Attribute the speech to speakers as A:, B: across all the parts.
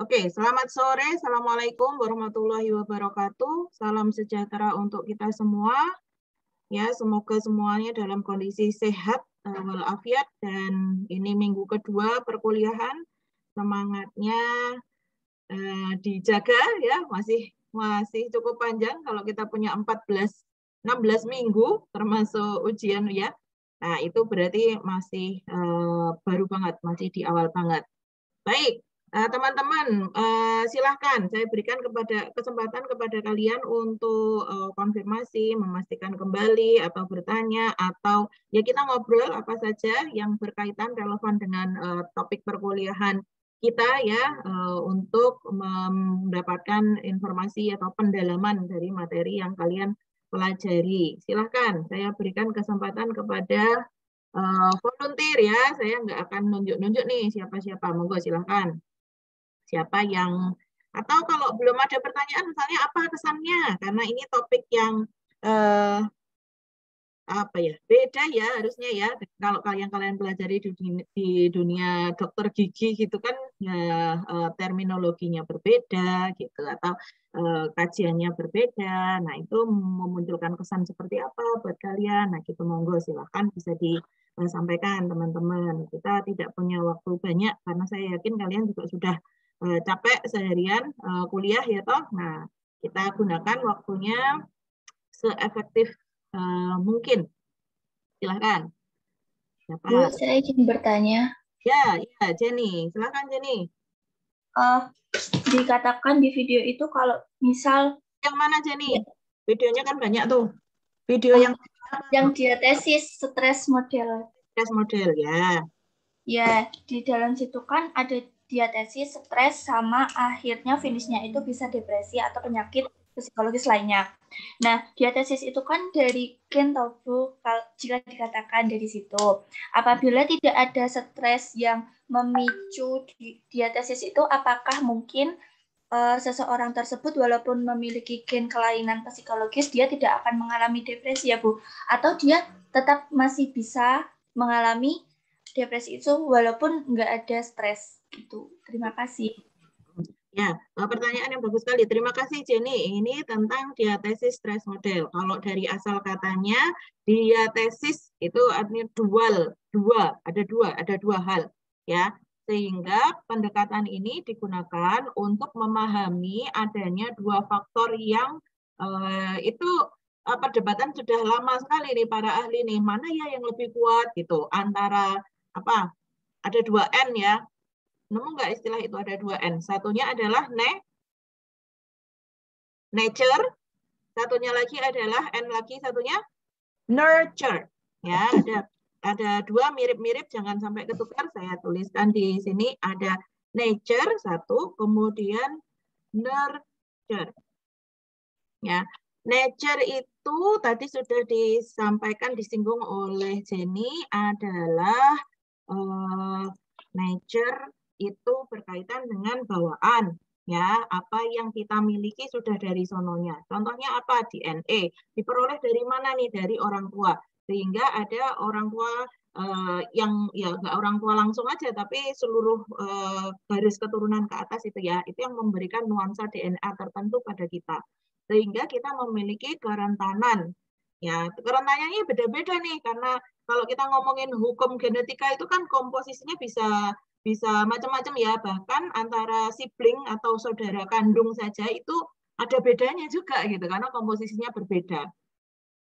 A: Oke, selamat sore. Assalamualaikum warahmatullahi wabarakatuh. Salam sejahtera untuk kita semua. Ya, semoga semuanya dalam kondisi sehat walafiat, dan ini minggu kedua perkuliahan. Semangatnya dijaga ya, masih cukup panjang kalau kita punya 16 minggu termasuk ujian ya. Nah, itu berarti masih baru banget, masih di awal banget. Baik, teman-teman, silahkan saya berikan kesempatan kepada kalian untuk konfirmasi, memastikan kembali, atau bertanya, atau ya kita ngobrol apa saja yang berkaitan relevan dengan topik perkuliahan kita ya, untuk mendapatkan informasi atau pendalaman dari materi yang kalian pelajari. Silahkan, saya berikan kesempatan kepada volunteer ya, saya nggak akan nunjuk-nunjuk nih siapa-siapa, monggo silahkan. Siapa yang, atau kalau belum ada pertanyaan, misalnya apa kesannya, karena ini topik yang apa ya, beda ya harusnya ya, kalau kalian pelajari di dunia dokter gigi gitu kan ya, terminologinya berbeda gitu, atau kajiannya berbeda. Nah, itu memunculkan kesan seperti apa buat kalian. Nah, gitu, monggo silahkan bisa disampaikan teman-teman. Kita tidak punya waktu banyak karena saya yakin kalian juga sudah capek seharian kuliah ya toh. Nah, kita gunakan waktunya seefektif mungkin. Silahkan.
B: Bu,
A: Siapa?
B: saya izin bertanya.
A: Ya, Jenny. Silahkan Jenny.
B: Dikatakan di video itu kalau misal
A: Yang mana Jenny? Videonya kan banyak tuh. Video
B: yang diatesis stres model.
A: Stres model ya.
B: Ya, di dalam situ kan ada diatesis stres sama akhirnya finishnya itu bisa depresi atau penyakit psikologis lainnya. Nah, diatesis itu kan dari gen tofu jika dikatakan dari situ. Apabila tidak ada stres yang memicu diatesis itu, apakah mungkin seseorang tersebut walaupun memiliki gen kelainan psikologis, dia tidak akan mengalami depresi ya Bu? Atau dia tetap masih bisa mengalami depresi itu walaupun nggak ada stres gitu. Terima kasih.
A: Ya, pertanyaan yang bagus sekali. Terima kasih Jenny. Ini tentang diatesis stress model. Kalau dari asal katanya, diatesis itu artinya ada dua hal, ya. Sehingga pendekatan ini digunakan untuk memahami adanya dua faktor yang itu perdebatan sudah lama sekali nih para ahli nih. Mana ya yang lebih kuat gitu antara apa? Ada dua N ya. Nemu nggak istilah itu ada dua N? Satunya adalah nature, satunya lagi adalah N lagi, satunya nurture. Ya, ada dua mirip-mirip, jangan sampai ketukar. Saya tuliskan di sini ada nature satu, kemudian nurture. Ya, nature itu tadi sudah disampaikan, disinggung oleh Jenny, adalah nature itu berkaitan dengan bawaan, ya, apa yang kita miliki sudah dari sononya. Contohnya apa? DNA diperoleh dari mana nih? Dari orang tua. Sehingga ada orang tua yang ya nggak orang tua langsung aja, tapi seluruh garis keturunan ke atas itu ya, itu yang memberikan nuansa DNA tertentu pada kita. Sehingga kita memiliki kerentanan. Ya, kerentanannya beda-beda nih, karena kalau kita ngomongin hukum genetika itu kan komposisinya bisa macam-macam ya, bahkan antara sibling atau saudara kandung saja itu ada bedanya juga gitu, karena komposisinya berbeda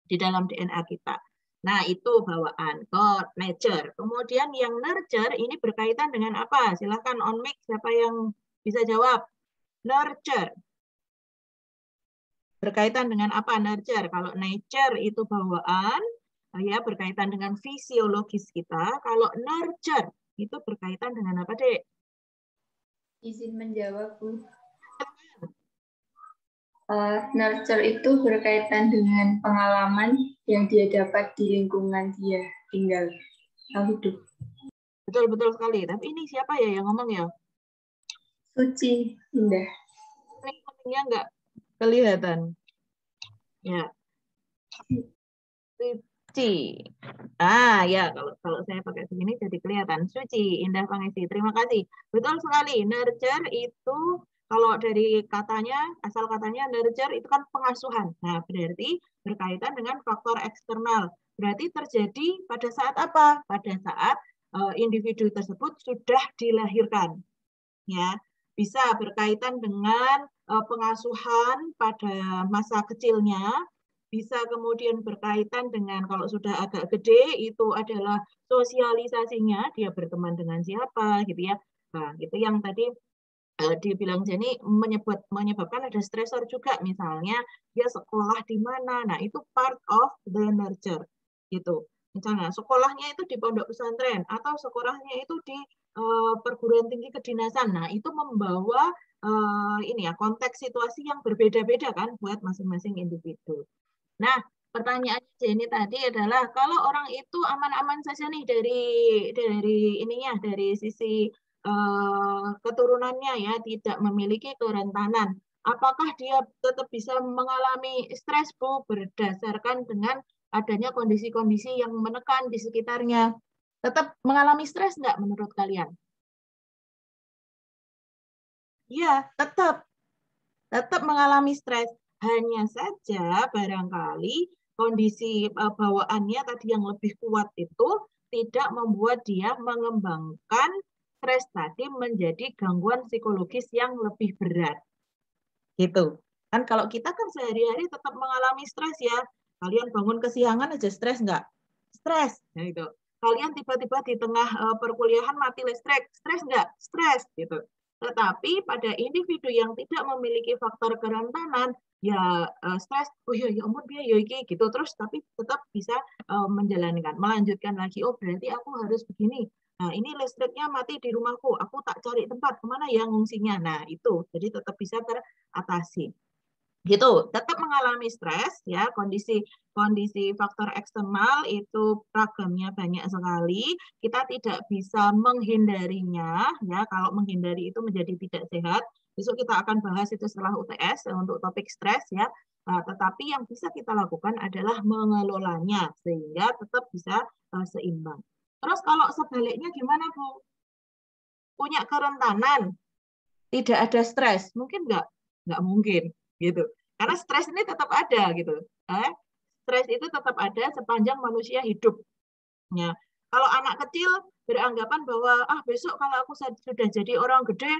A: di dalam DNA kita. Nah, itu bawaan, nature. Kemudian yang nurture ini berkaitan dengan apa? Silahkan on mic, siapa yang bisa jawab? Nurture. Berkaitan dengan apa nurture? Kalau nature itu bawaan, ya berkaitan dengan fisiologis kita. Kalau nurture itu berkaitan dengan apa, Dek?
B: Izin menjawab, Bu. Nurture itu berkaitan dengan pengalaman yang dia dapat di lingkungan dia tinggal atau hidup.
A: Betul sekali. Tapi ini siapa ya yang ngomong ya?
B: Suci, Indah.
A: Ini nggak kelihatan. Ya. Suci. Ah ya, kalau saya pakai begini jadi kelihatan. Suci, Indah Pangesti. Terima kasih. Betul sekali. Nurture itu kalau dari katanya, asal katanya nurture itu kan pengasuhan. Nah, berarti berkaitan dengan faktor eksternal. Berarti terjadi pada saat apa? Pada saat individu tersebut sudah dilahirkan. Ya, bisa berkaitan dengan pengasuhan pada masa kecilnya, bisa kemudian berkaitan dengan kalau sudah agak gede itu adalah sosialisasinya, dia berteman dengan siapa gitu ya. Nah, itu yang tadi dibilang Jenny menyebabkan ada stresor juga, misalnya dia sekolah di mana. Nah, itu part of the nurture gitu. Misalnya sekolahnya itu di pondok pesantren atau sekolahnya itu di perguruan tinggi kedinasan. Nah, itu membawa ini ya konteks situasi yang berbeda-beda kan buat masing-masing individu. Nah, pertanyaan Jenny tadi adalah kalau orang itu aman-aman saja nih dari ininya, dari sisi keturunannya ya, tidak memiliki kerentanan, apakah dia tetap bisa mengalami stres, Bu, berdasarkan dengan adanya kondisi-kondisi yang menekan di sekitarnya? Tetap mengalami stres nggak menurut kalian? Iya, tetap mengalami stres. Hanya saja barangkali kondisi bawaannya tadi yang lebih kuat itu tidak membuat dia mengembangkan stres tadi menjadi gangguan psikologis yang lebih berat. Gitu. Kan kalau kita kan sehari-hari tetap mengalami stres ya. Kalian bangun kesiangan aja stres nggak? Stres. Nah, itu. Kalian tiba-tiba di tengah perkuliahan mati listrik, stres nggak? Stres gitu. Tetapi pada individu yang tidak memiliki faktor kerentanan, ya stres, oh ya ampun dia ya gitu terus, tapi tetap bisa menjalankan, melanjutkan lagi. Oh berarti aku harus begini. Nah ini listriknya mati di rumahku, aku tak cari tempat kemana ya ngungsinya. Nah itu, jadi tetap bisa teratasi. Gitu, tetap mengalami stres ya, kondisi faktor eksternal itu ragamnya banyak sekali, kita tidak bisa menghindarinya ya. Kalau menghindari itu menjadi tidak sehat. Besok kita akan bahas itu setelah UTS untuk topik stres ya. Nah, tetapi yang bisa kita lakukan adalah mengelolanya sehingga tetap bisa seimbang. Terus kalau sebaliknya gimana, Bu? Punya kerentanan, tidak ada stres, mungkin nggak? Nggak mungkin, gitu. Karena stres ini tetap ada, gitu. Stres itu tetap ada sepanjang manusia hidup. Ya. Kalau anak kecil beranggapan bahwa besok kalau aku sudah jadi orang gede,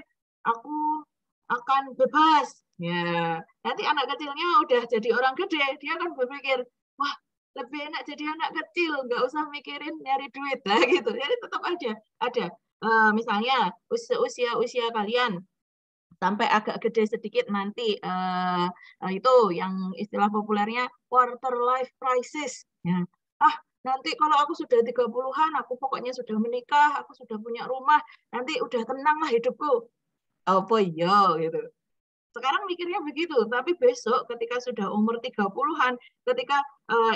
A: aku akan bebas. Ya, nanti anak kecilnya udah jadi orang gede, dia kan berpikir, wah lebih enak jadi anak kecil, nggak usah mikirin nyari duit lah gitu. Jadi tetap ada. Misalnya usia kalian sampai agak gede sedikit nanti itu yang istilah populernya quarter life crisis. Ya. Nanti kalau aku sudah 30-an, aku pokoknya sudah menikah, aku sudah punya rumah, nanti udah tenang lah hidupku. Apa iya gitu. Sekarang mikirnya begitu, tapi besok ketika sudah umur 30-an, ketika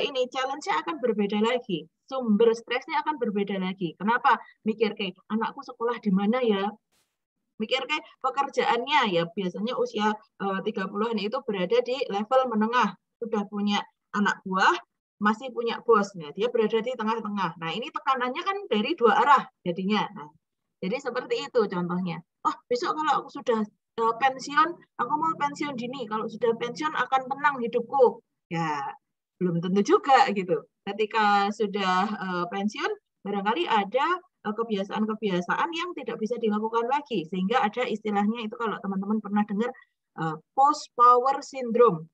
A: ini challenge-nya akan berbeda lagi. Sumber stresnya akan berbeda lagi. Kenapa? Mikir kayak anakku sekolah di mana ya? Mikir kayak pekerjaannya ya biasanya usia 30-an itu berada di level menengah, sudah punya anak buah, masih punya bos. Nah, dia berada di tengah-tengah. Nah, ini tekanannya kan dari dua arah jadinya. Nah, jadi seperti itu contohnya. Oh, besok kalau aku sudah pensiun, aku mau pensiun dini. Kalau sudah pensiun akan tenang hidupku. Ya, belum tentu juga gitu. Ketika sudah pensiun, barangkali ada kebiasaan-kebiasaan yang tidak bisa dilakukan lagi, sehingga ada istilahnya itu kalau teman-teman pernah dengar post power syndrome.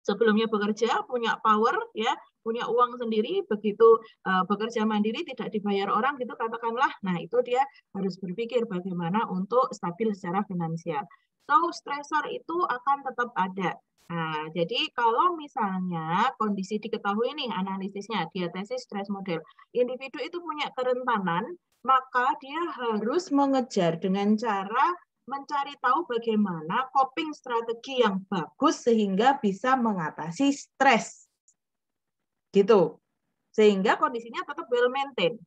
A: Sebelumnya bekerja punya power ya, punya uang sendiri, begitu bekerja mandiri tidak dibayar orang gitu katakanlah, nah itu dia harus berpikir bagaimana untuk stabil secara finansial. So stressor itu akan tetap ada. Nah, jadi kalau misalnya kondisi diketahui nih analisisnya, diatesis stress model, individu itu punya kerentanan, maka dia harus mengejar dengan cara mencari tahu bagaimana coping strategi yang bagus sehingga bisa mengatasi stres. Gitu. Sehingga kondisinya tetap well maintained.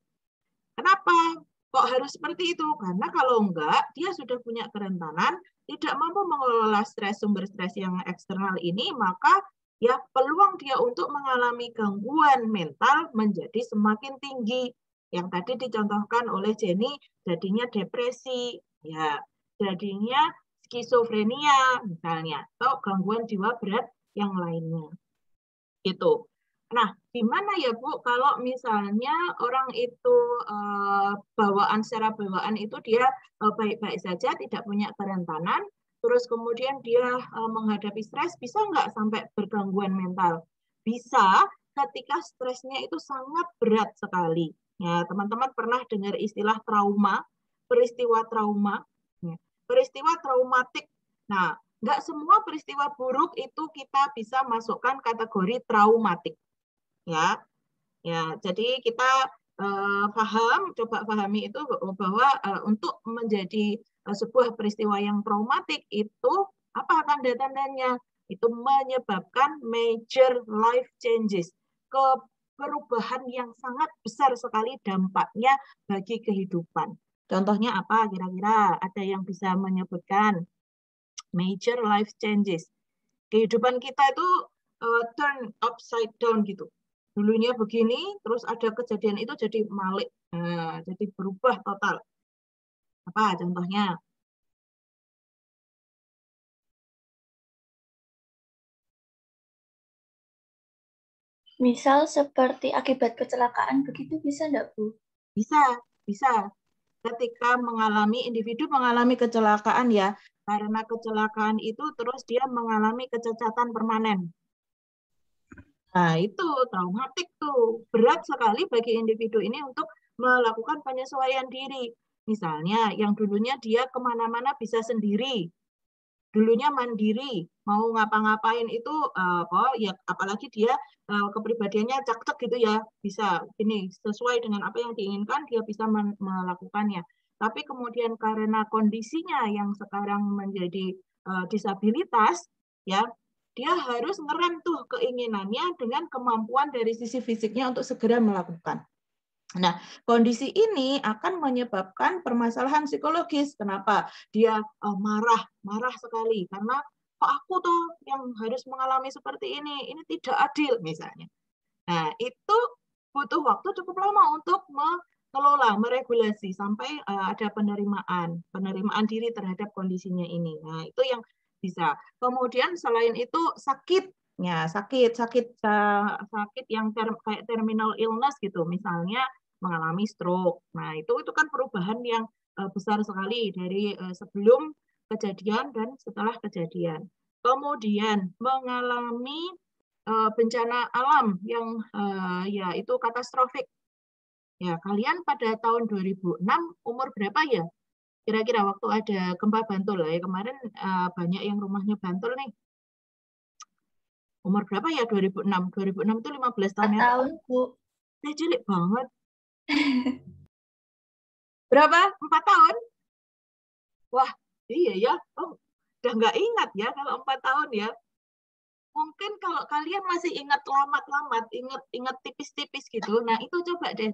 A: Kenapa? Kok harus seperti itu? Karena kalau enggak, dia sudah punya kerentanan, tidak mampu mengelola stres, sumber stres yang eksternal ini, maka ya peluang dia untuk mengalami gangguan mental menjadi semakin tinggi. Yang tadi dicontohkan oleh Jenny, jadinya depresi, ya, jadinya skizofrenia misalnya, atau gangguan jiwa berat yang lainnya. Itu. Nah, gimana ya Bu kalau misalnya orang itu secara bawaan itu dia baik-baik saja, tidak punya kerentanan, terus kemudian dia menghadapi stres, bisa nggak sampai bergangguan mental? Bisa, ketika stresnya itu sangat berat sekali. Ya, teman-teman pernah dengar istilah trauma, peristiwa trauma, ya, peristiwa traumatik. Nah, nggak semua peristiwa buruk itu kita bisa masukkan kategori traumatik. Ya, ya. Jadi kita coba pahami itu bahwa untuk menjadi sebuah peristiwa yang traumatik itu apa tanda-tandanya? Itu menyebabkan major life changes, perubahan yang sangat besar sekali dampaknya bagi kehidupan. Contohnya apa kira-kira? Ada yang bisa menyebutkan major life changes? Kehidupan kita itu turn upside down gitu. Dulunya begini, terus ada kejadian itu jadi malik, jadi berubah total. Apa contohnya?
B: Misal seperti akibat kecelakaan begitu bisa enggak, Bu?
A: Bisa, bisa. Ketika individu mengalami kecelakaan ya, karena kecelakaan itu terus dia mengalami kecacatan permanen. Nah, itu traumatik tuh. Berat sekali bagi individu ini untuk melakukan penyesuaian diri. Misalnya, yang dulunya dia kemana-mana bisa sendiri, dulunya mandiri, mau ngapa-ngapain itu ya apalagi dia kepribadiannya cak-cak gitu ya, bisa ini sesuai dengan apa yang diinginkan dia bisa melakukannya. Tapi kemudian karena kondisinya yang sekarang menjadi disabilitas, ya dia harus ngerem tuh keinginannya dengan kemampuan dari sisi fisiknya untuk segera melakukan. Nah, kondisi ini akan menyebabkan permasalahan psikologis. Kenapa? Dia marah sekali karena kok aku tuh yang harus mengalami seperti ini tidak adil misalnya. Nah, itu butuh waktu cukup lama untuk mengelola, meregulasi sampai ada penerimaan diri terhadap kondisinya ini. Nah, itu yang bisa. Kemudian selain itu sakit yang kayak terminal illness gitu, misalnya mengalami stroke. Nah, itu kan perubahan yang besar sekali dari sebelum kejadian dan setelah kejadian. Kemudian mengalami bencana alam yang ya itu katastrofik. Ya, kalian pada tahun 2006 umur berapa ya? Kira-kira waktu ada gempa Bantul ya kemarin banyak yang rumahnya Bantul nih. Umur berapa ya 2006? 2006 itu 15 tahun yang
B: tahun, Bu.
A: Saya cilik banget. Berapa? 4 tahun? Wah, iya ya. Oh, udah nggak ingat ya kalau 4 tahun ya. Mungkin kalau kalian masih ingat lamat-lamat, ingat tipis-tipis gitu, nah itu coba deh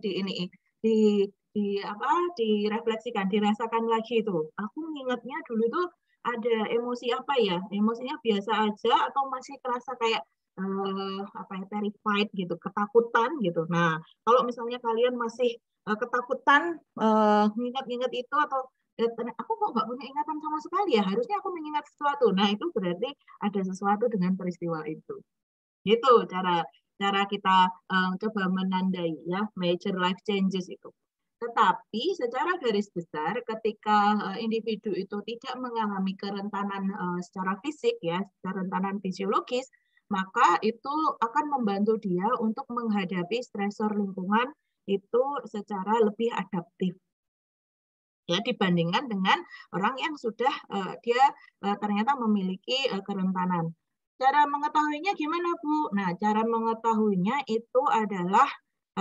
A: direfleksikan, dirasakan lagi itu. Aku ingatnya dulu tuh ada emosi apa ya? Emosinya biasa aja atau masih kerasa kayak terrified gitu, ketakutan gitu. Nah, kalau misalnya kalian masih ketakutan, ingat-ingat itu atau aku kok nggak punya ingatan sama sekali ya, harusnya aku mengingat sesuatu. Nah, itu berarti ada sesuatu dengan peristiwa itu. Gitu cara kita coba menandai ya major life changes itu. Tetapi secara garis besar ketika individu itu tidak mengalami kerentanan secara fisik ya, kerentanan fisiologis, maka itu akan membantu dia untuk menghadapi stresor lingkungan itu secara lebih adaptif. Ya, dibandingkan dengan orang yang sudah dia ternyata memiliki kerentanan. Cara mengetahuinya gimana, Bu? Nah, cara mengetahuinya itu adalah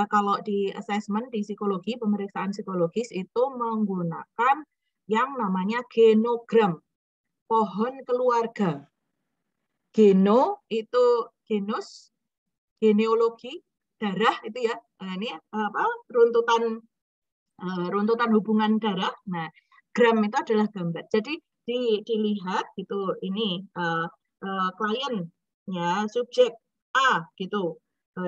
A: kalau di assessment di psikologi, pemeriksaan psikologis itu menggunakan yang namanya genogram, pohon keluarga. Geno itu genus, genealogi, darah itu ya. Ini runtutan hubungan darah. Nah, gram itu adalah gambar. Jadi dilihat gitu ini klien ya subjek A gitu.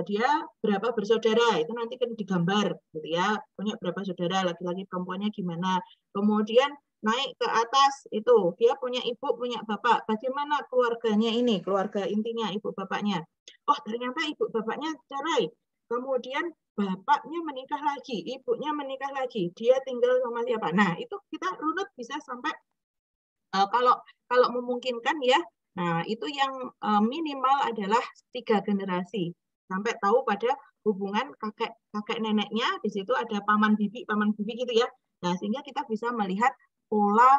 A: Dia berapa bersaudara itu nanti kan digambar gitu ya, punya berapa saudara, laki-laki perempuannya gimana. Kemudian naik ke atas itu dia punya ibu punya bapak, bagaimana keluarganya ini, keluarga intinya ibu bapaknya. Oh ternyata ibu bapaknya cerai, kemudian bapaknya menikah lagi, ibunya menikah lagi, dia tinggal sama siapa. Nah itu kita runut bisa sampai kalau memungkinkan ya. Nah itu yang minimal adalah 3 generasi sampai tahu pada hubungan kakek neneknya, di situ ada paman bibi gitu ya. Nah sehingga kita bisa melihat pola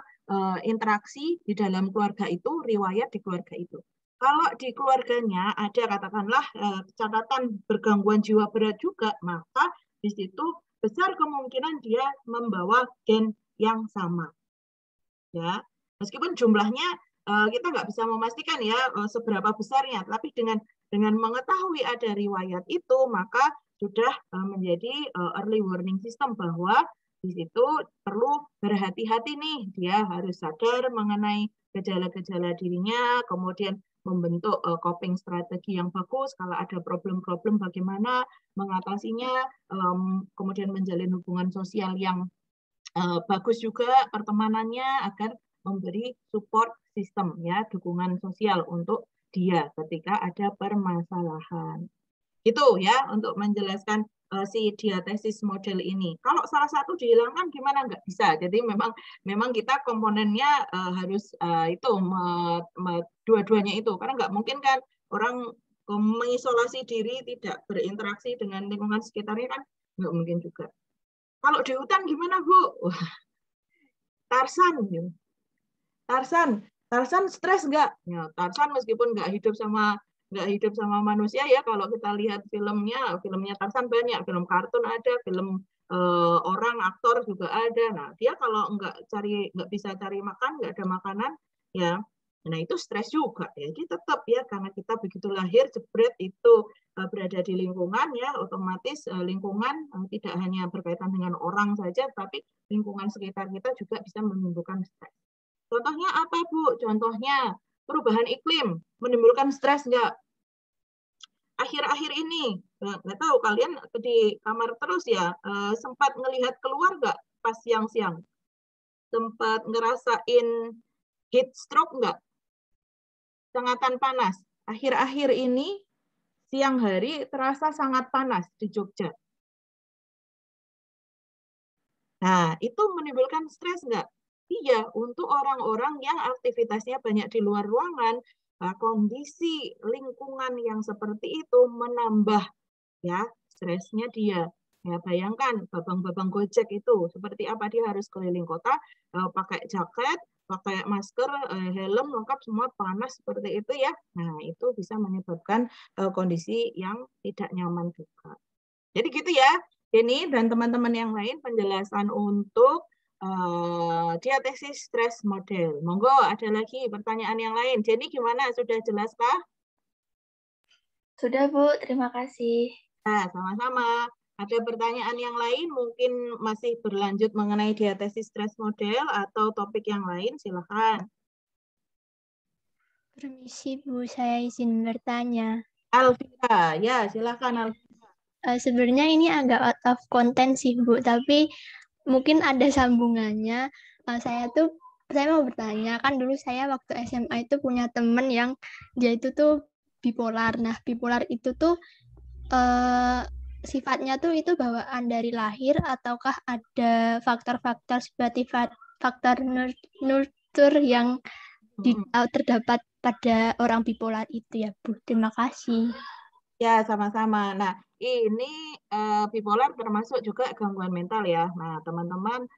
A: interaksi di dalam keluarga itu, riwayat di keluarga itu. Kalau di keluarganya ada katakanlah catatan bergangguan jiwa berat juga, maka di situ besar kemungkinan dia membawa gen yang sama. Ya, meskipun jumlahnya kita nggak bisa memastikan ya seberapa besarnya, tapi dengan mengetahui ada riwayat itu, maka sudah menjadi early warning system bahwa di situ perlu berhati-hati nih, dia harus sadar mengenai gejala-gejala dirinya, kemudian membentuk coping strategi yang bagus, kalau ada problem-problem bagaimana mengatasinya, kemudian menjalin hubungan sosial yang bagus juga pertemanannya agar memberi support sistem ya, dukungan sosial untuk dia ketika ada permasalahan. Itu ya untuk menjelaskan si diatesis model ini. Kalau salah satu dihilangkan gimana, nggak bisa. Jadi memang kita komponennya harus itu dua-duanya itu, karena nggak mungkin kan orang mengisolasi diri tidak berinteraksi dengan lingkungan sekitarnya kan nggak mungkin juga. Kalau di hutan gimana Bu? Wah, Tarzan stres nggak? Ya, Tarzan meskipun nggak hidup sama manusia ya, kalau kita lihat filmnya Tarzan banyak, film kartun ada, film orang aktor juga ada. Nah dia kalau nggak bisa cari makan, nggak ada makanan, ya, nah itu stres juga ya. Jadi tetap ya, karena kita begitu lahir jebret itu berada di lingkungan ya, otomatis lingkungan tidak hanya berkaitan dengan orang saja, tapi lingkungan sekitar kita juga bisa menimbulkan stres. Contohnya apa, Bu? Contohnya perubahan iklim menimbulkan stres nggak? Akhir-akhir ini, nggak tahu kalian di kamar terus ya, sempat ngelihat keluar nggak pas siang-siang? Sempat ngerasain heat stroke nggak? Sengatan panas. Akhir-akhir ini, siang hari terasa sangat panas di Jogja. Nah, itu menimbulkan stres nggak? Iya, untuk orang-orang yang aktivitasnya banyak di luar ruangan, kondisi lingkungan yang seperti itu menambah ya stresnya dia. Ya, bayangkan babang-babang Gojek itu seperti apa, dia harus keliling kota pakai jaket, pakai masker, helm lengkap semua, panas seperti itu ya. Nah, itu bisa menyebabkan kondisi yang tidak nyaman juga. Jadi gitu ya. Ini dan teman-teman yang lain penjelasan untuk diatesis stress model. Monggo ada lagi pertanyaan yang lain. Jadi gimana? Sudah jelaskah?
B: Sudah, Bu. Terima kasih.
A: Nah, sama-sama. Ada pertanyaan yang lain, mungkin masih berlanjut mengenai diatesis stress model atau topik yang lain, silakan.
C: Permisi, Bu, saya izin bertanya.
A: Alvira, ya silakan Alvira.
C: Sebenarnya ini agak out of content sih, Bu, tapi mungkin ada sambungannya. Saya mau bertanya, kan dulu saya waktu SMA itu punya temen yang dia itu tuh bipolar. Nah, bipolar itu tuh sifatnya tuh itu bawaan dari lahir ataukah ada faktor-faktor seperti faktor nurture yang terdapat pada orang bipolar itu ya, Bu? Terima kasih.
A: Ya, sama-sama. Nah, ini bipolar termasuk juga gangguan mental ya. Nah, teman-teman,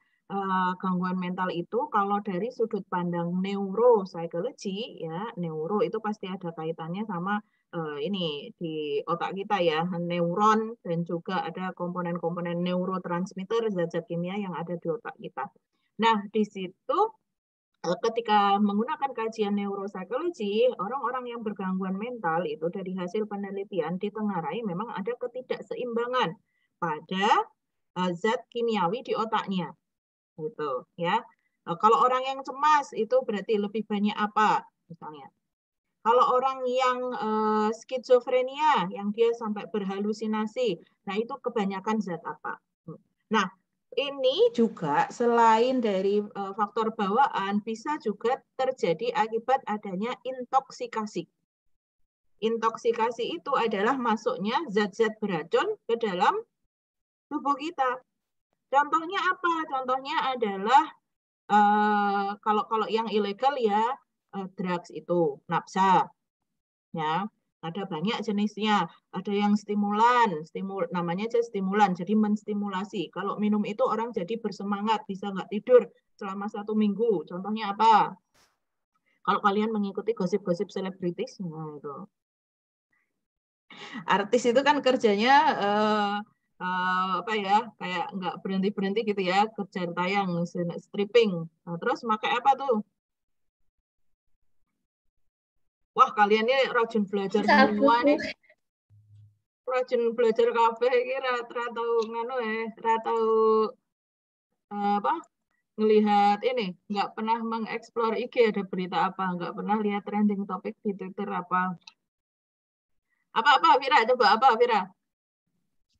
A: gangguan mental itu kalau dari sudut pandang neuropsikologi ya, neuro itu pasti ada kaitannya sama ini di otak kita ya, neuron, dan juga ada komponen-komponen neurotransmitter, zat-zat kimia yang ada di otak kita. Nah, di situ ketika menggunakan kajian neuropsikologi, orang-orang yang bergangguan mental itu dari hasil penelitian ditengarai memang ada ketidakseimbangan pada zat kimiawi di otaknya. Gitu, ya. Kalau orang yang cemas itu berarti lebih banyak apa misalnya? Kalau orang yang skizofrenia, yang dia sampai berhalusinasi, nah itu kebanyakan zat apa? Nah, ini juga selain dari faktor bawaan, bisa juga terjadi akibat adanya intoksikasi. Intoksikasi itu adalah masuknya zat-zat beracun ke dalam tubuh kita. Contohnya apa? Contohnya adalah kalau yang ilegal ya drugs itu, nafsa, ya. Ada banyak jenisnya. Ada yang stimulan, namanya aja stimulan, jadi menstimulasi. Kalau minum itu orang jadi bersemangat, bisa nggak tidur selama 1 minggu. Contohnya apa? Kalau kalian mengikuti gosip-gosip selebritis, nah itu. Artis itu kan kerjanya apa ya, kayak nggak berhenti-berhenti gitu ya, kejar tayang, stripping. Nah, terus pakai apa tuh? Wah, kalian ini rajin belajar semua nih. Rajin belajar kabeh iki ra tahu ngono ra tahu apa ngelihat ini, nggak pernah mengeksplor IG ada berita apa, nggak pernah lihat trending topik di Twitter apa. Apa Vira? Coba apa Vira?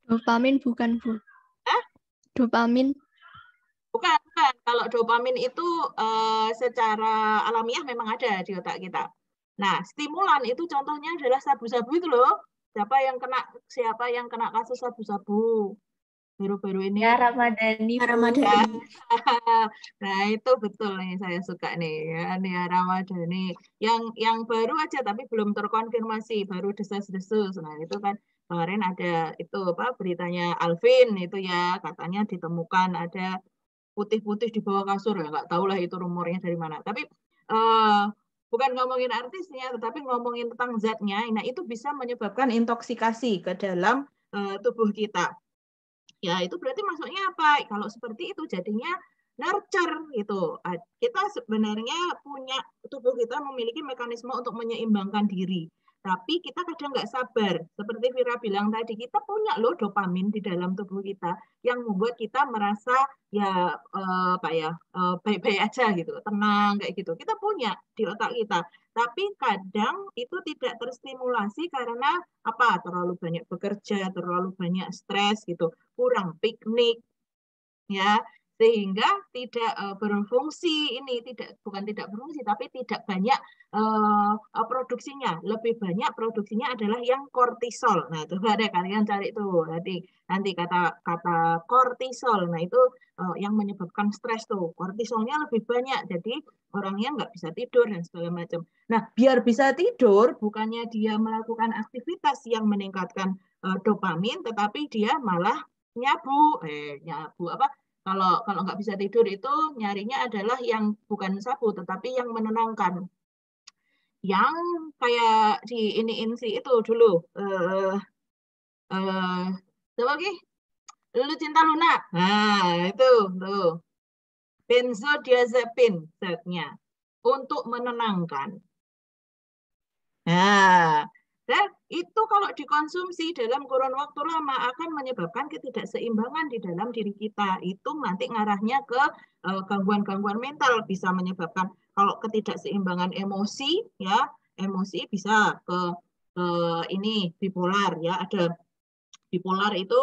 C: Dopamin bukan, Bu.
A: Hah?
C: Dopamin.
A: Bukan. Kalau dopamin itu secara alamiah memang ada di otak kita. Nah, stimulan itu contohnya adalah sabu-sabu itu loh. Siapa yang kena kasus sabu-sabu baru-baru ini?
B: Ya, Ramadhani.
C: Ramadhani.
A: Nah, itu betul nih saya suka nih ya, Nia Ramadhani. Yang baru aja tapi belum terkonfirmasi, baru desas-desus. Nah, itu kan kemarin ada itu apa beritanya Alvin itu ya, katanya ditemukan ada putih-putih di bawah kasur ya, nggak tahu lah itu rumornya dari mana. Tapi bukan ngomongin artisnya, tetapi ngomongin tentang zatnya. Nah, itu bisa menyebabkan intoksikasi ke dalam tubuh kita. Ya, itu berarti maksudnya apa? Kalau seperti itu jadinya nurture gitu. Kita sebenarnya punya, tubuh kita memiliki mekanisme untuk menyeimbangkan diri. Tapi kita kadang nggak sabar. Seperti Vira bilang tadi, kita punya loh dopamin di dalam tubuh kita yang membuat kita merasa ya apa ya baik-baik aja gitu, tenang kayak gitu. Kita punya di otak kita. Tapi kadang itu tidak terstimulasi karena apa? Terlalu banyak bekerja, terlalu banyak stres gitu, kurang piknik, ya, sehingga tidak berfungsi ini bukan tidak berfungsi tapi tidak banyak produksinya, lebih banyak produksinya adalah yang kortisol. Nah, coba deh kalian cari tuh nanti kata kortisol. Nah, itu yang menyebabkan stres tuh, kortisolnya lebih banyak, jadi orangnya nggak bisa tidur dan segala macam. Nah, biar bisa tidur bukannya dia melakukan aktivitas yang meningkatkan dopamin, tetapi dia malah nyabu apa, kalau nggak bisa tidur itu nyarinya adalah yang bukan sabu tetapi yang menenangkan, yang kayak di iniin si itu dulu coba lagi Lu Cinta Luna, nah itu tuh benzodiazepin zatnya untuk menenangkan. Nah, dan itu kalau dikonsumsi dalam kurun waktu lama akan menyebabkan ketidakseimbangan di dalam diri kita. Itu nanti ngarahnya ke gangguan-gangguan mental, bisa menyebabkan kalau ketidakseimbangan emosi, ya emosi bisa ke ini bipolar, ya ada bipolar itu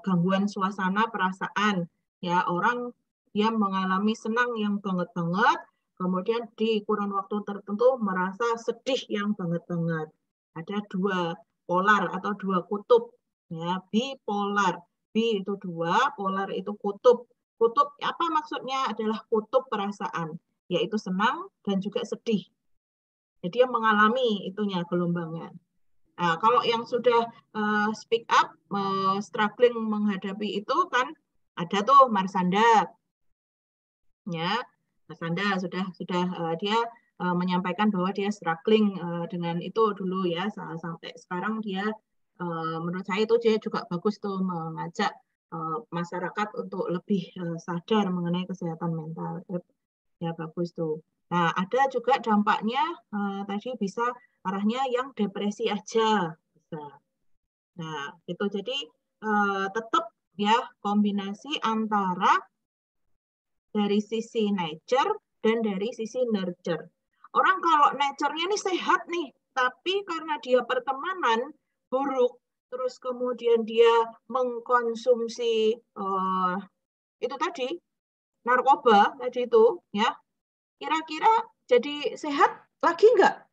A: gangguan suasana perasaan, ya orang dia mengalami senang yang banget-banget, kemudian di kurun waktu tertentu merasa sedih yang banget-banget. Ada 2 polar atau 2 kutub, ya bipolar. Bi itu 2, polar itu kutub. Kutub apa maksudnya? Adalah kutub perasaan, yaitu senang dan juga sedih. Jadi dia mengalami itunya gelombangnya. Nah, kalau yang sudah speak up, struggling menghadapi itu kan ada tuh Marsanda, ya Marsanda sudah dia menyampaikan bahwa dia struggling dengan itu dulu ya, sampai sekarang dia menurut saya itu dia juga bagus tuh mengajak masyarakat untuk lebih sadar mengenai kesehatan mental, ya bagus tuh. Nah, ada juga dampaknya tadi bisa arahnya yang depresi aja bisa. Nah, itu jadi tetap ya kombinasi antara dari sisi nature dan dari sisi nurture. Orang kalau nature-nya nih sehat nih, tapi karena dia pertemanan buruk, terus kemudian dia mengkonsumsi itu tadi, narkoba tadi itu, ya, kira-kira jadi sehat lagi nggak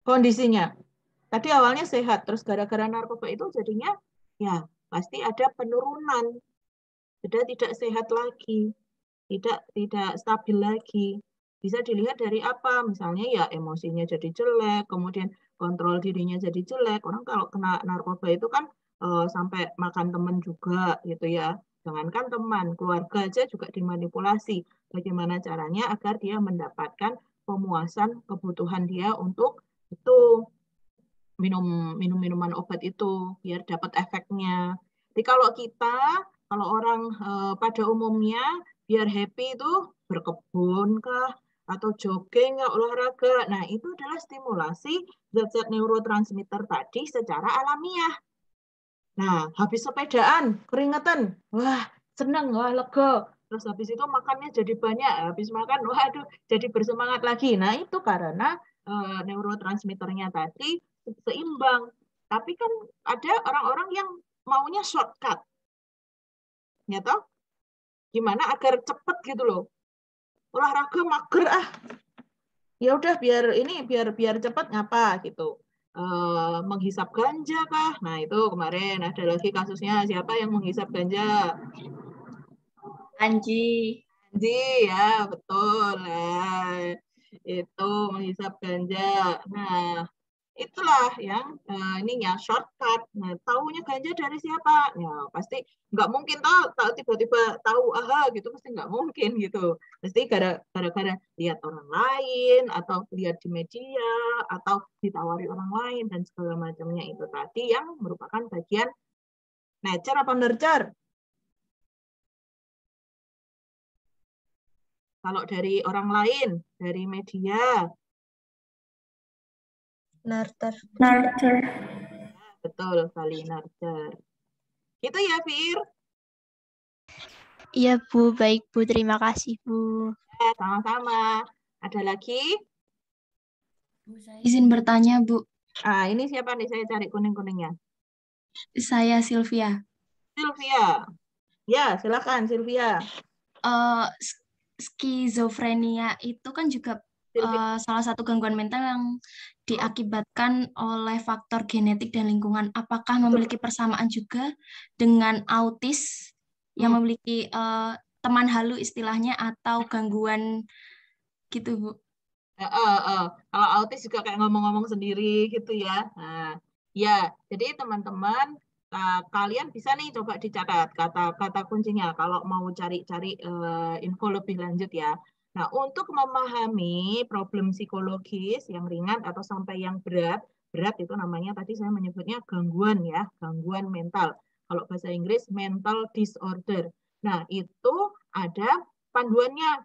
A: kondisinya? Tadi awalnya sehat, terus gara-gara narkoba itu jadinya ya pasti ada penurunan, sudah tidak sehat lagi, tidak stabil lagi. Bisa dilihat dari apa? Misalnya ya emosinya jadi jelek, kemudian kontrol dirinya jadi jelek. Orang kalau kena narkoba itu kan sampai makan teman juga gitu ya. Jangankan teman, keluarga aja juga dimanipulasi. Bagaimana caranya agar dia mendapatkan pemuasan kebutuhan dia untuk itu minuman obat itu biar dapat efeknya. Jadi kalau orang pada umumnya biar happy itu berkebun kah atau jogging ya olahraga. Nah, itu adalah stimulasi zat-zat neurotransmitter tadi secara alamiah. Nah, habis sepedaan, keringetan, wah seneng, wah lega. Terus habis itu makannya jadi banyak, habis makan, waduh jadi bersemangat lagi. Nah, itu karena neurotransmitternya tadi seimbang. Tapi kan ada orang-orang yang maunya shortcut. Ya toh? Gimana agar cepet gitu loh. Olahraga mager ah. Ya udah biar cepet ngapa gitu. Menghisap ganja kah? Nah, itu kemarin ada lagi kasusnya siapa yang menghisap ganja?
B: Anji.
A: Anji ya, betul. Nah, itu menghisap ganja. Nah, itulah yang ininya shortcut. Nah, tahunya ganja dari siapa? Ya pasti nggak mungkin tahu tiba-tiba tahu aha gitu pasti nggak mungkin gitu. Pasti gara-gara lihat orang lain atau lihat di media atau ditawari orang lain dan segala macamnya itu tadi yang merupakan bagian nature apa nurture. Kalau dari orang lain, dari media.
B: Nurture.
A: Betul sekali, nurture. Gitu ya, Fir?
C: Iya, Bu. Baik, Bu. Terima kasih, Bu.
A: Sama-sama. Ada lagi?
D: Bu, saya izin bertanya, Bu.
A: Ini siapa nih? Saya cari kuning-kuningnya.
D: Saya Sylvia.
A: Sylvia. Ya, silakan Sylvia.
D: Skizofrenia itu kan juga salah satu gangguan mental yang diakibatkan oleh faktor genetik dan lingkungan. Apakah memiliki persamaan juga dengan autis yang memiliki teman halu istilahnya atau gangguan gitu, Bu?
A: Kalau autis juga kayak ngomong-ngomong sendiri gitu ya. Nah, ya, jadi teman-teman kalian bisa nih coba dicatat kata-kata kuncinya kalau mau cari-cari info lebih lanjut ya. Nah, untuk memahami problem psikologis yang ringan atau sampai yang berat itu namanya tadi saya menyebutnya gangguan ya, gangguan mental. Kalau bahasa Inggris mental disorder. Nah, itu ada panduannya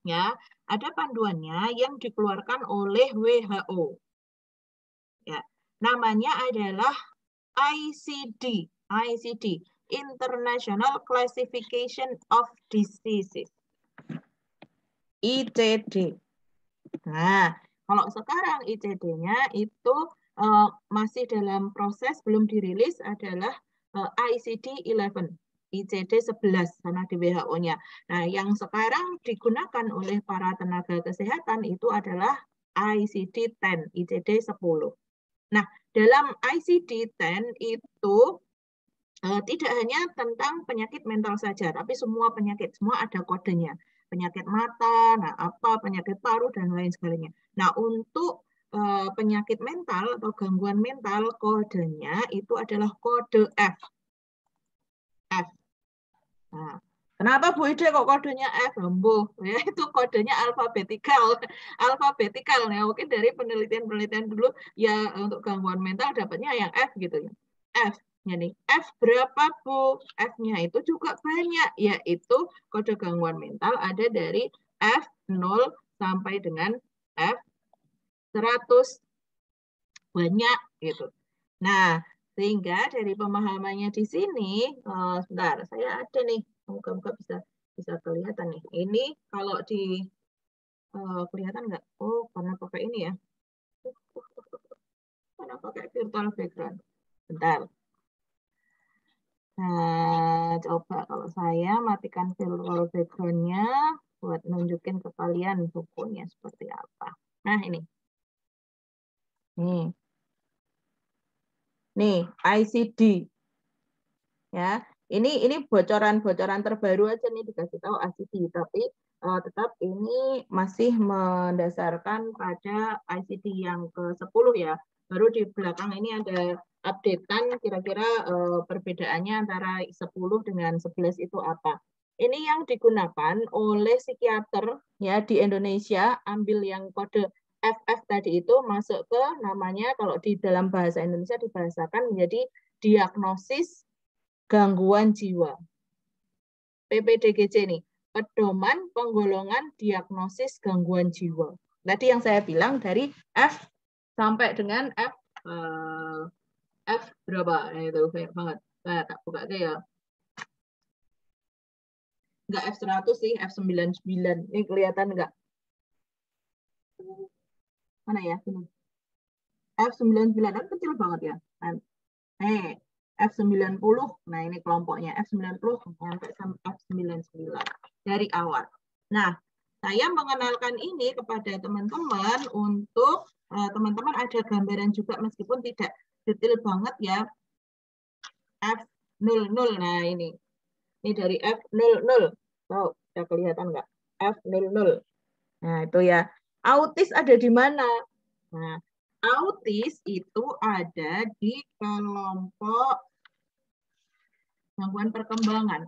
A: ya. Ada panduannya yang dikeluarkan oleh WHO. Ya, namanya adalah ICD, International Classification of Diseases, ICD. Nah, kalau sekarang ICD-nya itu masih dalam proses, belum dirilis adalah ICD-11. ICD-11 karena di WHO-nya. Nah, yang sekarang digunakan oleh para tenaga kesehatan itu adalah ICD-10, ICD-10. Nah, dalam ICD-10 itu tidak hanya tentang penyakit mental saja, tapi semua penyakit, semua ada kodenya. Penyakit mata, nah apa, penyakit paru, dan lain sebagainya. Nah, untuk penyakit mental atau gangguan mental, kodenya itu adalah kode F. Nah, kenapa Bu Ide kok kodenya F? Lembuh, ya itu kodenya alfabetikal. Alfabetikal ya, mungkin dari penelitian-penelitian dulu ya untuk gangguan mental dapatnya yang F gitu ya. F. Nih, F berapa Bu? F-nya itu juga banyak, yaitu kode gangguan mental ada dari F0 sampai dengan F100. Banyak gitu. Nah, sehingga dari pemahamannya di sini, sebentar, saya ada nih, semoga bisa kelihatan nih. Ini kalau di kelihatan nggak? Oh, karena pakai ini ya. Karena pakai virtual background. Bentar. Nah, coba kalau saya matikan virtual background-nya buat nunjukin ke kalian bukunya seperti apa. Nah, ini. Nih, ICD. Ya, ini bocoran-bocoran terbaru aja nih dikasih tahu ICD, tapi tetap ini masih mendasarkan pada ICD yang ke-10 ya. Baru di belakang ini ada updatean kira-kira perbedaannya antara 10 dengan 11 itu apa. Ini yang digunakan oleh psikiater ya di Indonesia, ambil yang kode FF tadi itu masuk ke namanya, kalau di dalam bahasa Indonesia dibahasakan menjadi diagnosis gangguan jiwa. PPDGJ nih, pedoman penggolongan diagnosis gangguan jiwa. Tadi yang saya bilang dari F sampai dengan F berapa? Itu banyak banget. Nah, tak buka aja ya. Enggak F100 sih, F99. Ini kelihatan enggak? Mana ya? Sini. F99 kan kecil banget ya. F90, nah ini kelompoknya F90 sampai F99 dari awal. Nah, saya mengenalkan ini kepada teman-teman untuk teman-teman ada gambaran juga meskipun tidak detail banget ya. F00, nah ini dari F00, oh, sudah kelihatan nggak? F00, nah itu ya. Autis ada di mana? Nah, autis itu ada di kelompok gangguan perkembangan.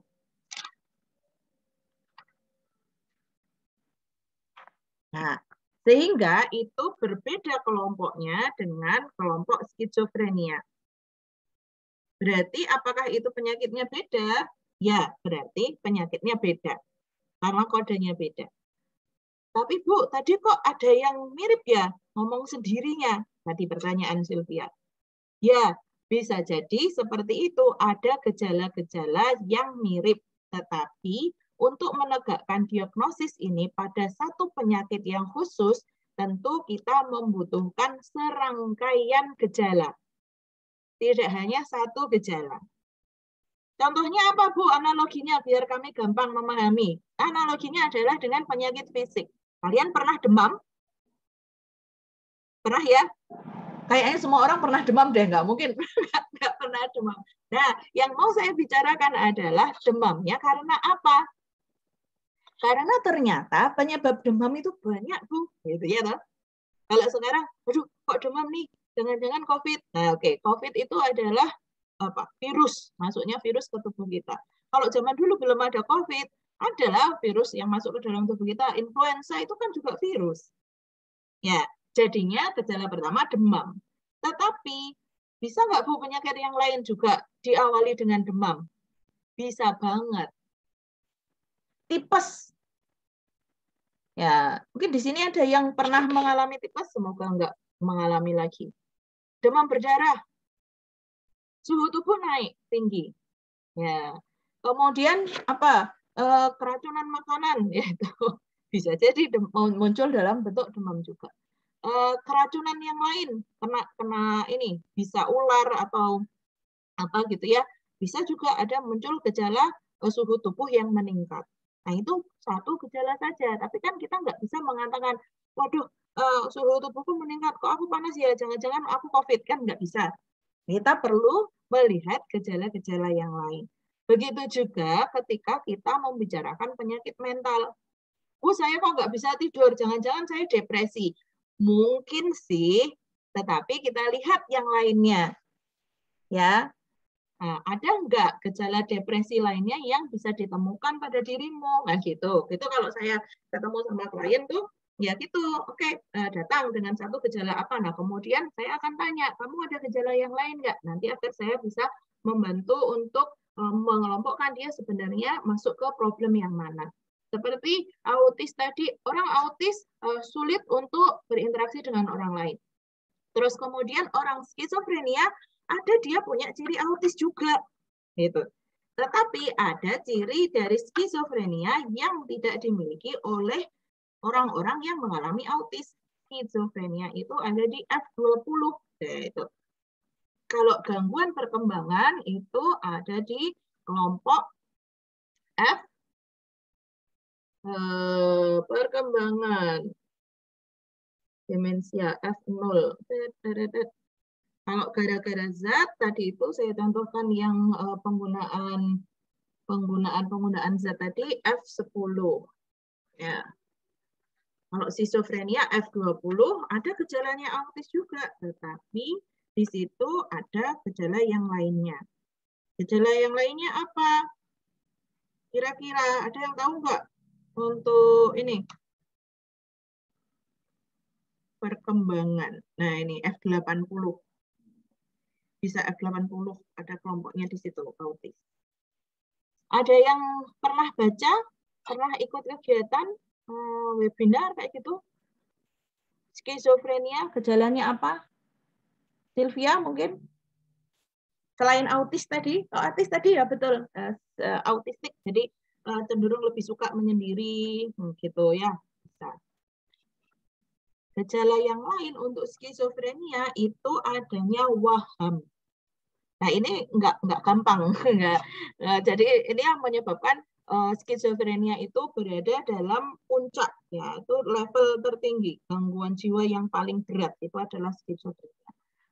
A: Nah, sehingga itu berbeda kelompoknya dengan kelompok skizofrenia. Berarti apakah itu penyakitnya beda? Ya, berarti penyakitnya beda. Karena kodenya beda. Tapi Bu, tadi kok ada yang mirip ya? Ngomong sendirinya. Tadi pertanyaan Sylvia. Ya, bisa jadi seperti itu, ada gejala-gejala yang mirip, tetapi untuk menegakkan diagnosis ini pada satu penyakit yang khusus, tentu kita membutuhkan serangkaian gejala. Tidak hanya satu gejala. Contohnya apa, Bu? Analoginya biar kami gampang memahami. Analoginya adalah dengan penyakit fisik. Kalian pernah demam? Pernah ya? Kayaknya semua orang pernah demam deh, nggak mungkin nggak pernah demam. Nah, yang mau saya bicarakan adalah demamnya karena apa? Karena ternyata penyebab demam itu banyak, Bu. Gitu ya, toh? Kalau sekarang, aduh, kok demam nih? Jangan-jangan COVID. Nah, oke, COVID itu adalah apa? Virus, masuknya virus ke tubuh kita. Kalau zaman dulu belum ada COVID, adalah virus yang masuk ke dalam tubuh kita. Influenza itu kan juga virus. Ya, jadinya gejala pertama demam. Tetapi bisa nggak Bu penyakit yang lain juga diawali dengan demam? Bisa banget. Tipes. Ya, mungkin di sini ada yang pernah mengalami tipes, semoga nggak mengalami lagi. Demam berdarah. Suhu tubuh naik tinggi. Ya. Kemudian apa? Keracunan makanan, yaitu bisa jadi muncul dalam bentuk demam juga. Keracunan yang lain kena ini bisa ular atau apa gitu ya, bisa juga ada muncul gejala suhu tubuh yang meningkat. Nah itu satu gejala saja, tapi kan kita nggak bisa mengatakan waduh suhu tubuhku meningkat kok aku panas ya, jangan-jangan aku COVID, kan nggak bisa. Kita perlu melihat gejala-gejala yang lain. Begitu juga ketika kita membicarakan penyakit mental. Saya kok nggak bisa tidur, jangan-jangan saya depresi. Mungkin sih, tetapi kita lihat yang lainnya. Ya, nah, ada nggak gejala depresi lainnya yang bisa ditemukan pada dirimu? Nah, gitu. Itu kalau saya ketemu sama klien tuh, ya gitu. Oke, datang dengan satu gejala apa? Nah, kemudian saya akan tanya, kamu ada gejala yang lain nggak? Nanti agar saya bisa membantu untuk mengelompokkan dia sebenarnya masuk ke problem yang mana. Seperti autis tadi, orang autis sulit untuk berinteraksi dengan orang lain. Terus kemudian orang skizofrenia, ada dia punya ciri autis juga. Gitu. Tetapi ada ciri dari skizofrenia yang tidak dimiliki oleh orang-orang yang mengalami autis. Skizofrenia itu ada di F20. Itu. Kalau gangguan perkembangan itu ada di kelompok F perkembangan demensia F0. Kalau gara-gara zat tadi itu saya contohkan yang penggunaan zat tadi F10. Ya. Kalau skizofrenia F20 ada gejalanya autis juga, tetapi di situ ada gejala yang lainnya. Gejala yang lainnya apa? Kira-kira ada yang tahu nggak untuk ini? Perkembangan. Nah, ini F80. Bisa F80, ada kelompoknya di situ, autis. Ada yang pernah baca, pernah ikut kegiatan webinar kayak gitu? Skizofrenia, gejalanya apa? Sylvia mungkin? Selain autis tadi, autis tadi ya betul, autistik, jadi cenderung lebih suka menyendiri, gitu ya. Bisa. Gejala yang lain untuk skizofrenia itu adanya waham. Nah ini nggak gampang, jadi ini yang menyebabkan skizofrenia itu berada dalam puncak, yaitu level tertinggi gangguan jiwa yang paling berat itu adalah skizofrenia.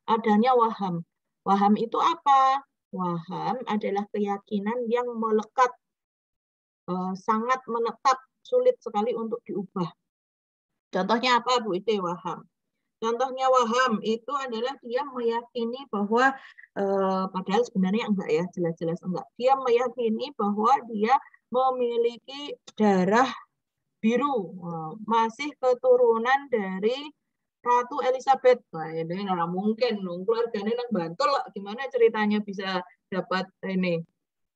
A: Adanya waham. Waham itu apa? Waham adalah keyakinan yang melekat, sangat menetap, sulit sekali untuk diubah. Contohnya apa, Bu Ide, waham? Contohnya waham itu adalah dia meyakini bahwa padahal sebenarnya enggak ya, jelas-jelas enggak. Dia meyakini bahwa dia memiliki darah biru, masih keturunan dari Ratu Elizabeth. Nah, ini nggak mungkin, keluarganya nang Bantul, gimana ceritanya bisa dapat ini,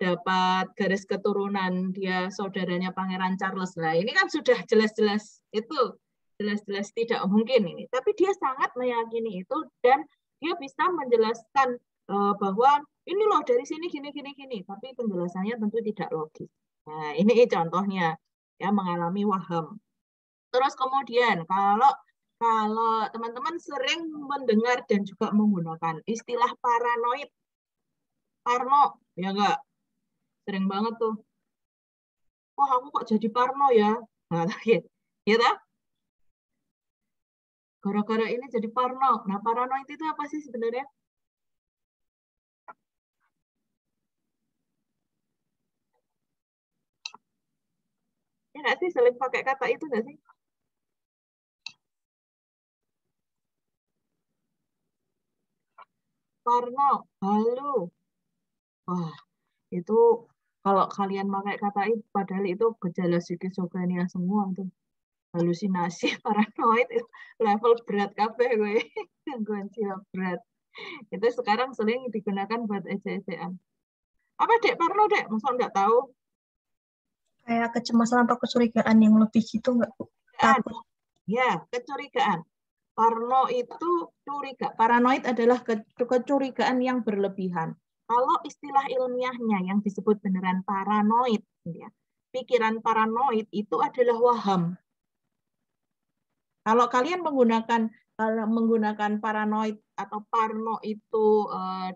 A: dapat garis keturunan dia saudaranya Pangeran Charles. Nah, ini kan sudah jelas-jelas itu. Jelas-jelas tidak mungkin ini. Tapi dia sangat meyakini itu dan dia bisa menjelaskan bahwa ini loh dari sini gini. Tapi penjelasannya tentu tidak logis. Nah, ini contohnya ya mengalami waham. Terus kemudian kalau teman-teman sering mendengar dan juga menggunakan istilah paranoid, parno, ya enggak? Sering banget tuh. Wah, aku kok jadi parno ya? Nah, gitu. Gara-gara ini jadi parno. Nah, paranoid itu apa sih sebenarnya? Ya nggak sih, sering pakai kata itu nggak sih? Parno, halu. Wah, itu kalau kalian pakai kata itu, padahal itu gejala skizofrenia semua tuh. Halusinasi, paranoid, level berat kabeh gue. Gangguan jiwa berat. Itu sekarang sering digunakan buat ejek-ejekan. Apa Dek Parno, Dek? Masa nggak tahu?
E: Kayak kecemasan atau kecurigaan yang lebih gitu nggak, Bu? Takut.
A: Ya, kecurigaan. Parno itu curiga. Paranoid adalah kecurigaan yang berlebihan. Kalau istilah ilmiahnya yang disebut beneran paranoid, ya, pikiran paranoid itu adalah waham. Kalau kalian menggunakan paranoid atau parno itu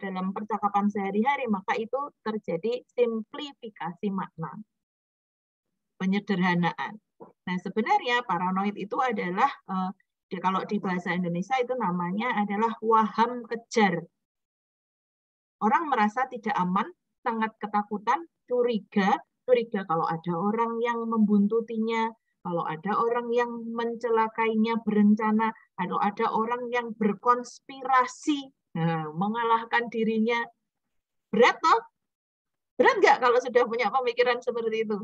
A: dalam percakapan sehari-hari, maka itu terjadi simplifikasi makna, penyederhanaan. Nah, sebenarnya paranoid itu adalah kalau di bahasa Indonesia itu namanya adalah waham kejar. Orang merasa tidak aman, sangat ketakutan, curiga kalau ada orang yang membuntutinya, kalau ada orang yang mencelakainya berencana, atau ada orang yang berkonspirasi mengalahkan dirinya. Berat toh? Berat nggak kalau sudah punya pemikiran seperti itu?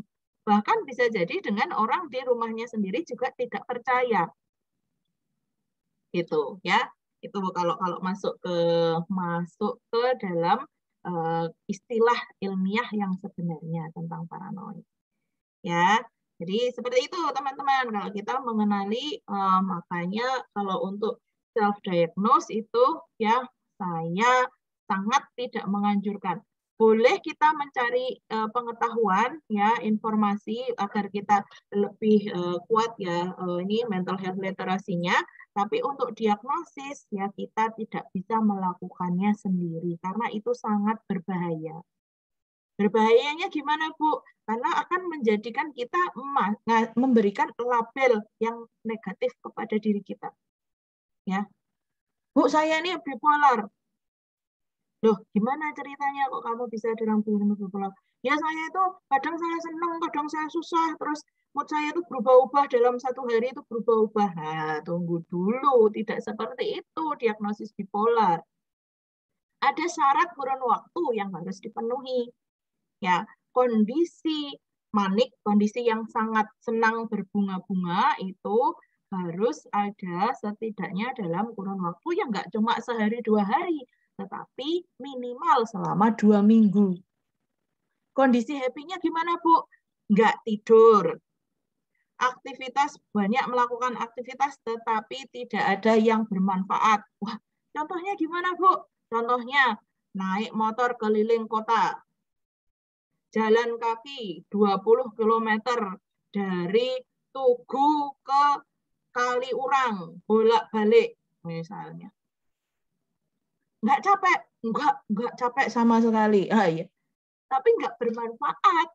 A: Bahkan bisa jadi dengan orang di rumahnya sendiri juga tidak percaya. Gitu ya. Itu kalau masuk ke dalam istilah ilmiah yang sebenarnya tentang paranoid. Ya. Jadi seperti itu teman-teman, kalau kita mengenali makanya kalau untuk self diagnose itu ya saya sangat tidak menganjurkan. boleh kita mencari pengetahuan ya, informasi agar kita lebih kuat ya ini mental health literasinya, tapi untuk diagnosis ya kita tidak bisa melakukannya sendiri karena itu sangat berbahaya. Berbahayanya gimana, Bu? Karena akan menjadikan kita memberikan label yang negatif kepada diri kita. Ya. Bu, saya ini bipolar. Loh, gimana ceritanya kok kamu bisa bilang bipolar? Ya saya itu kadang saya senang, kadang saya susah, terus mood saya itu berubah-ubah dalam satu hari itu berubah-ubah. Nah, tunggu dulu, tidak seperti itu diagnosis bipolar. Ada syarat kurun waktu yang harus dipenuhi. Ya, kondisi manik, kondisi yang sangat senang berbunga-bunga itu harus ada setidaknya dalam kurun waktu yang nggak cuma sehari 2 hari, tetapi minimal selama 2 minggu. Kondisi happy-nya gimana, Bu? Nggak tidur. Aktivitas, banyak melakukan aktivitas, tetapi tidak ada yang bermanfaat. Wah, contohnya gimana, Bu? Contohnya, naik motor keliling kota. Jalan kaki 20 km dari Tugu ke Kaliurang, bolak-balik misalnya. Nggak capek? Nggak capek sama sekali. Ya. Tapi nggak bermanfaat.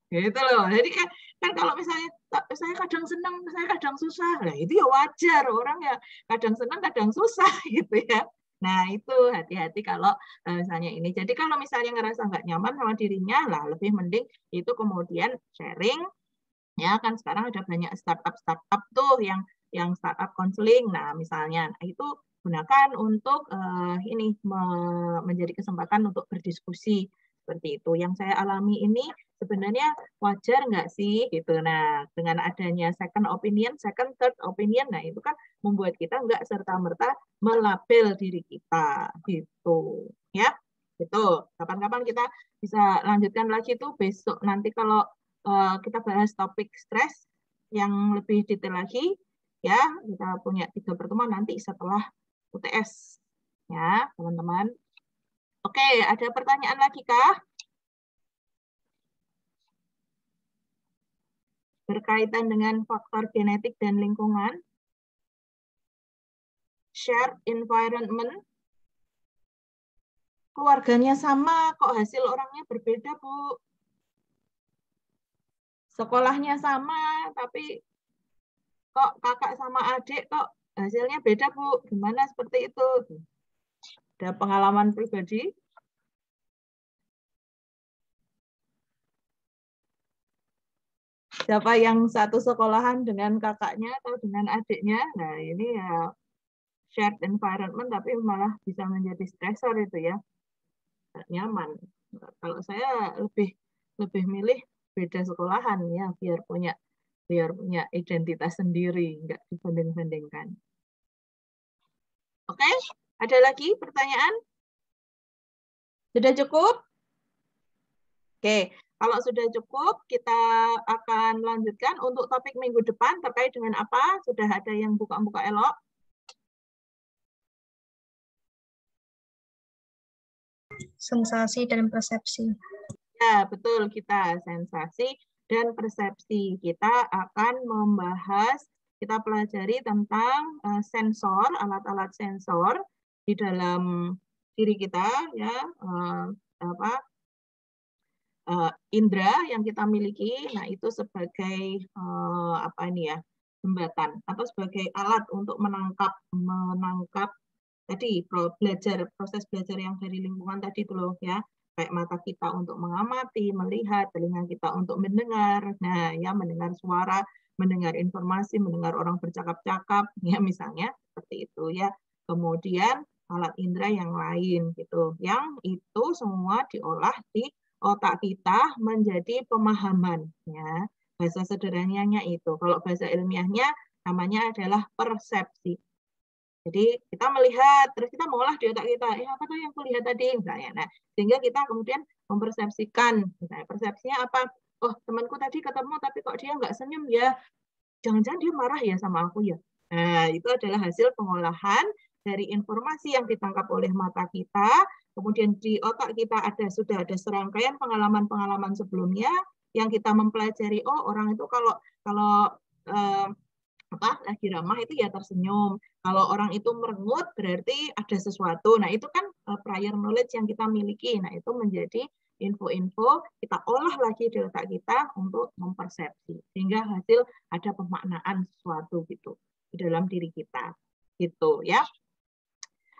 A: Gitu loh. Jadi kan kalau misalnya saya kadang senang, saya kadang susah. Nah, itu ya wajar. Orang ya kadang senang, kadang susah gitu ya. Nah, itu hati-hati kalau misalnya ini. Jadi kalau misalnya ngerasa nggak nyaman sama dirinya, lah lebih mending itu kemudian sharing. Ya kan sekarang ada banyak startup tuh yang startup counseling. Nah, misalnya itu gunakan untuk ini menjadi kesempatan untuk berdiskusi seperti itu. Yang saya alami ini sebenarnya wajar nggak sih gitu. Nah, dengan adanya second opinion, second, third opinion, nah itu kan membuat kita nggak serta-merta melabel diri kita gitu. Ya, gitu. Kapan-kapan kita bisa lanjutkan lagi tuh besok nanti kalau kita bahas topik stres yang lebih detail lagi. Ya, kita punya 3 pertemuan nanti setelah UTS. Ya, teman-teman. Oke, ada pertanyaan lagi kah? Berkaitan dengan faktor genetik dan lingkungan. Shared environment. Keluarganya sama, kok hasil orangnya berbeda, Bu? Sekolahnya sama, tapi kok kakak sama adik kok hasilnya beda, Bu? Gimana seperti itu? Ada pengalaman pribadi? Siapa yang satu sekolahan dengan kakaknya atau dengan adiknya? Nah, ini ya shared environment, tapi malah bisa menjadi stresor itu ya. Nggak nyaman. Kalau saya lebih milih beda sekolahan ya, biar punya identitas sendiri, nggak dibanding-bandingkan. Oke, ada lagi pertanyaan? Sudah cukup? Oke, kalau sudah cukup, kita akan lanjutkan untuk topik minggu depan terkait dengan apa? Sudah ada yang buka-buka elok?
E: Sensasi dan persepsi.
A: Ya, betul, kita sensasi dan persepsi. Kita akan membahas, kita pelajari tentang sensor, alat-alat sensor di dalam diri kita, ya, indera yang kita miliki. Nah, itu sebagai jembatan atau sebagai alat untuk menangkap tadi proses belajar yang dari lingkungan tadi itu loh ya. Kayak mata kita untuk mengamati, melihat, telinga kita untuk mendengar. Nah, ya mendengar suara, mendengar informasi, mendengar orang bercakap-cakap, ya misalnya seperti itu ya. Kemudian alat indera yang lain gitu. Yang itu semua diolah di otak kita menjadi pemahaman ya. Bahasa sederhananya itu. Kalau bahasa ilmiahnya namanya adalah persepsi. Jadi kita melihat, terus kita mengolah di otak kita, apa tuh yang kulihat tadi misalnya. Nah, sehingga kita kemudian mempersepsikan, misalnya persepsinya apa? Oh, temanku tadi ketemu tapi kok dia nggak senyum ya? Jangan-jangan dia marah ya sama aku ya? Nah, itu adalah hasil pengolahan dari informasi yang ditangkap oleh mata kita, kemudian di otak kita sudah ada serangkaian pengalaman-pengalaman sebelumnya yang kita mempelajari, oh orang itu kalau lagi ramah itu ya tersenyum. Kalau orang itu merengut berarti ada sesuatu. Nah, itu kan prior knowledge yang kita miliki. Nah, itu menjadi info-info kita olah lagi di otak kita untuk mempersepsi. Sehingga hasil ada pemaknaan sesuatu gitu di dalam diri kita. Gitu ya.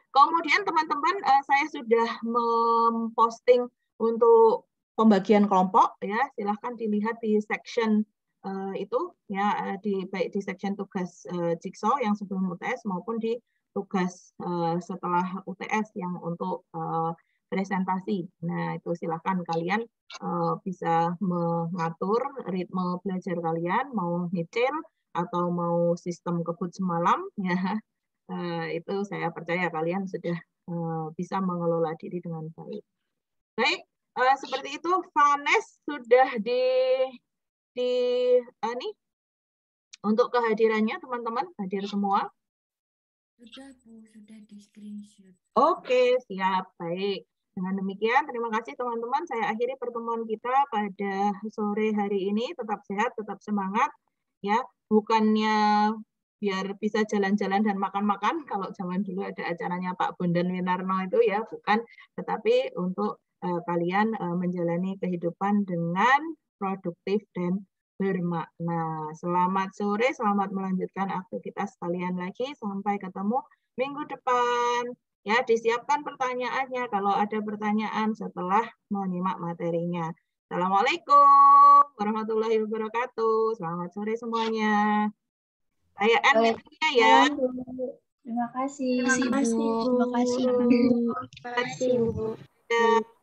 A: Kemudian teman-teman saya sudah memposting untuk pembagian kelompok ya. Silahkan dilihat di section itu ya, baik di section tugas Jigsaw yang sebelum UTS maupun di tugas setelah UTS yang untuk presentasi. Nah, itu silakan kalian bisa mengatur ritme belajar kalian, mau nyicil atau mau sistem kebut semalam ya. Itu saya percaya kalian sudah bisa mengelola diri dengan baik. Baik, seperti itu. Vanes sudah nih untuk kehadirannya teman-teman hadir semua.
D: Sudah Bu, sudah di screenshot.
A: Oke, siap, baik. Dengan demikian terima kasih teman-teman. Saya akhiri pertemuan kita pada sore hari ini. Tetap sehat, tetap semangat ya. Bukannya biar bisa jalan-jalan dan makan-makan kalau zaman dulu ada acaranya Pak Bondan Winarno itu ya, bukan, tetapi untuk kalian menjalani kehidupan dengan produktif dan bermakna. Selamat sore, selamat melanjutkan aktivitas kalian lagi. Sampai ketemu minggu depan. Ya, disiapkan pertanyaannya kalau ada pertanyaan setelah menyimak materinya. Assalamualaikum warahmatullahi wabarakatuh. Selamat sore semuanya. Saya end meetingnya ya.
B: Terima kasih.
C: Terima kasih, Bu.
D: Terima kasih, Bu.
C: Terima kasih, Bu.
A: Ya.